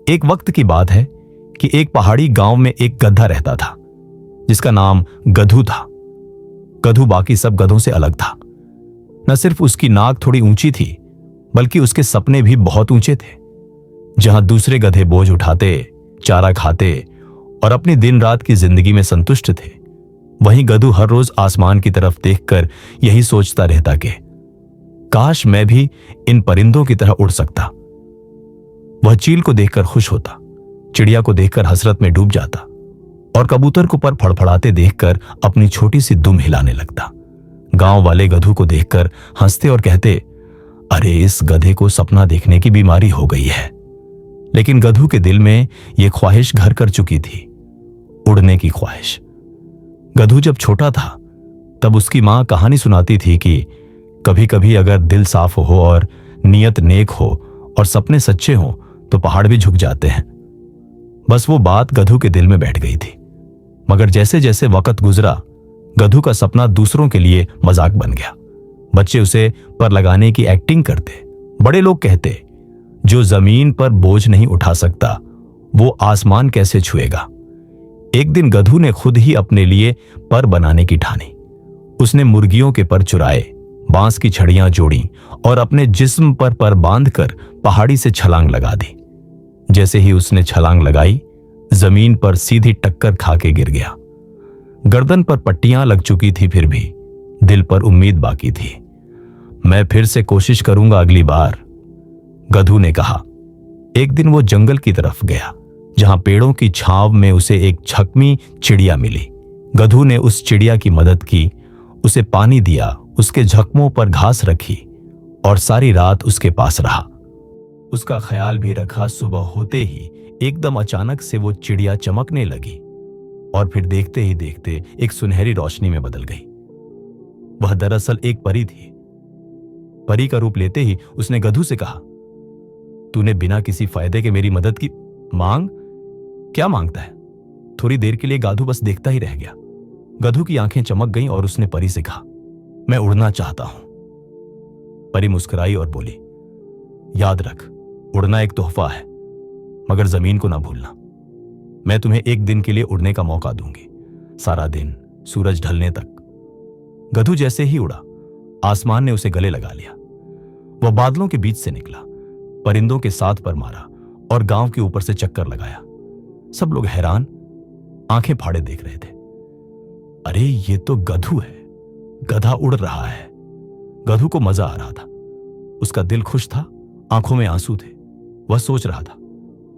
एक वक्त की बात है कि एक पहाड़ी गांव में एक गधा रहता था जिसका नाम गधू था। गधू बाकी सब गधों से अलग था। न सिर्फ उसकी नाक थोड़ी ऊंची थी बल्कि उसके सपने भी बहुत ऊंचे थे। जहां दूसरे गधे बोझ उठाते, चारा खाते और अपनी दिन रात की जिंदगी में संतुष्ट थे, वहीं गधू हर रोज आसमान की तरफ देखकर यही सोचता रहता कि काश मैं भी इन परिंदों की तरह उड़ सकता। वह चील को देखकर खुश होता, चिड़िया को देखकर हसरत में डूब जाता और कबूतर को पर फड़फड़ाते देखकर अपनी छोटी सी दुम हिलाने लगता। गांव वाले गधू को देखकर हंसते और कहते, अरे इस गधे को सपना देखने की बीमारी हो गई है। लेकिन गधू के दिल में यह ख्वाहिश घर कर चुकी थी, उड़ने की ख्वाहिश। गधू जब छोटा था तब उसकी मां कहानी सुनाती थी कि कभी कभी अगर दिल साफ हो और नियत नेक हो और सपने सच्चे हो तो पहाड़ भी झुक जाते हैं। बस वो बात गधू के दिल में बैठ गई थी। मगर जैसे जैसे वक्त गुजरा, गधू का सपना दूसरों के लिए मजाक बन गया। बच्चे उसे पर लगाने की एक्टिंग करते। बड़े लोग कहते, जो जमीन पर बोझ नहीं उठा सकता वो आसमान कैसे छुएगा। एक दिन गधू ने खुद ही अपने लिए पर बनाने की ठानी। उसने मुर्गियों के पर चुराए, बांस की छड़ियां जोड़ी और अपने जिस्म पर बांधकर पहाड़ी से छलांग लगा दी। जैसे ही उसने छलांग लगाई, जमीन पर सीधी टक्कर खा के गिर गया। गर्दन पर पट्टियां लग चुकी थी, फिर भी दिल पर उम्मीद बाकी थी। मैं फिर से कोशिश करूंगा अगली बार, गधू ने कहा। एक दिन वो जंगल की तरफ गया जहां पेड़ों की छांव में उसे एक छकमी चिड़िया मिली। गधू ने उस चिड़िया की मदद की, उसे पानी दिया, उसके जख्मों पर घास रखी और सारी रात उसके पास रहा। उसका ख्याल भी रखा। सुबह होते ही एकदम अचानक से वो चिड़िया चमकने लगी और फिर देखते ही देखते एक सुनहरी रोशनी में बदल गई। वह दरअसल एक परी थी। परी का रूप लेते ही उसने गधू से कहा, तूने बिना किसी फायदे के मेरी मदद की। मांग? क्या मांगता है? थोड़ी देर के लिए गधू बस देखता ही रह गया। गधू की आंखें चमक गईं और उसने परी से कहा, मैं उड़ना चाहता हूं। परी मुस्कुराई और बोली, याद रख, उड़ना एक तोहफा है, मगर जमीन को ना भूलना। मैं तुम्हें एक दिन के लिए उड़ने का मौका दूंगी, सारा दिन, सूरज ढलने तक। गधू जैसे ही उड़ा, आसमान ने उसे गले लगा लिया। वह बादलों के बीच से निकला, परिंदों के साथ पर मारा और गांव के ऊपर से चक्कर लगाया। सब लोग हैरान, आंखें फाड़े देख रहे थे। अरे ये तो गधू है, गधा उड़ रहा है। गधू को मजा आ रहा था, उसका दिल खुश था, आंखों में आंसू थे। वह सोच रहा था,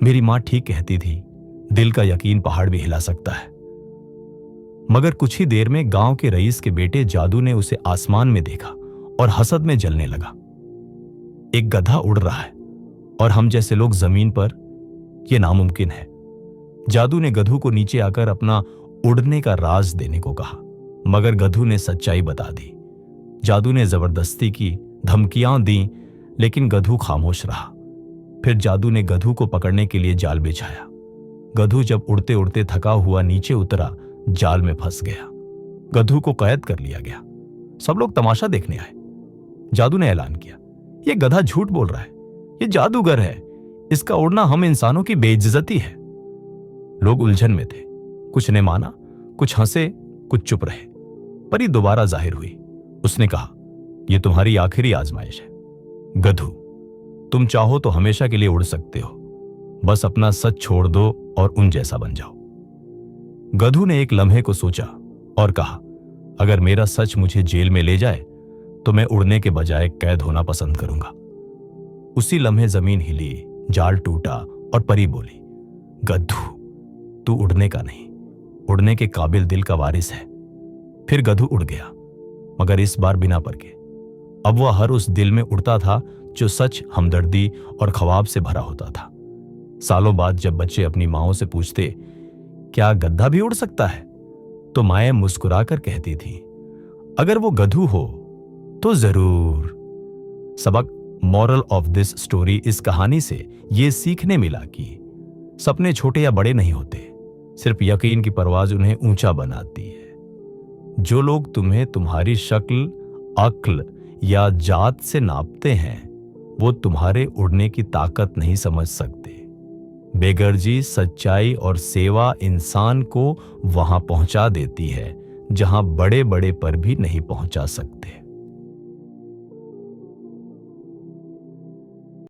मेरी मां ठीक कहती थी, दिल का यकीन पहाड़ भी हिला सकता है। मगर कुछ ही देर में गांव के रईस के बेटे जादू ने उसे आसमान में देखा और हसद में जलने लगा। एक गधा उड़ रहा है और हम जैसे लोग जमीन पर, यह नामुमकिन है। जादू ने गधू को नीचे आकर अपना उड़ने का राज देने को कहा, मगर गधू ने सच्चाई बता दी। जादू ने जबरदस्ती की, धमकियां दी, लेकिन गधू खामोश रहा। फिर जादू ने गधू को पकड़ने के लिए जाल बिछाया। गधू जब उड़ते उड़ते थका हुआ नीचे उतरा, जाल में फंस गया। गधू को कैद कर लिया गया। सब लोग तमाशा देखने आए। जादू ने ऐलान किया, यह गधा झूठ बोल रहा है, यह जादूगर है, इसका उड़ना हम इंसानों की बेइज्जती है। लोग उलझन में थे, कुछ ने माना, कुछ हंसे, कुछ चुप रहे। परी दोबारा जाहिर हुई। उसने कहा, यह तुम्हारी आखिरी आजमाइश है। गधू, तुम चाहो तो हमेशा के लिए उड़ सकते हो, बस अपना सच छोड़ दो और उन जैसा बन जाओ। गधू ने एक लम्हे को सोचा और कहा, अगर मेरा सच मुझे जेल में ले जाए तो मैं उड़ने के बजाय कैद होना पसंद करूंगा। उसी लम्हे जमीन हिली, जाल टूटा और परी बोली, गधू, तू उड़ने का नहीं, उड़ने के काबिल दिल का वारिस है। फिर गधू उड़ गया, मगर इस बार बिना पर के। अब वह हर उस दिल में उड़ता था जो सच, हमदर्दी और ख्वाब से भरा होता था। सालों बाद जब बच्चे अपनी माओं से पूछते, क्या गधा भी उड़ सकता है, तो माएं मुस्कुराकर कहती थी, अगर वो गधू हो तो जरूर। सबक, मॉरल ऑफ दिस स्टोरी, इस कहानी से ये सीखने मिला कि सपने छोटे या बड़े नहीं होते, सिर्फ यकीन की परवाज उन्हें ऊंचा बनाती है। जो लोग तुम्हें तुम्हारी शक्ल, अक्ल या जात से नापते हैं, वो तुम्हारे उड़ने की ताकत नहीं समझ सकते। बेगर्जी, सच्चाई और सेवा इंसान को वहां पहुंचा देती है जहां बड़े बड़े पर भी नहीं पहुंचा सकते।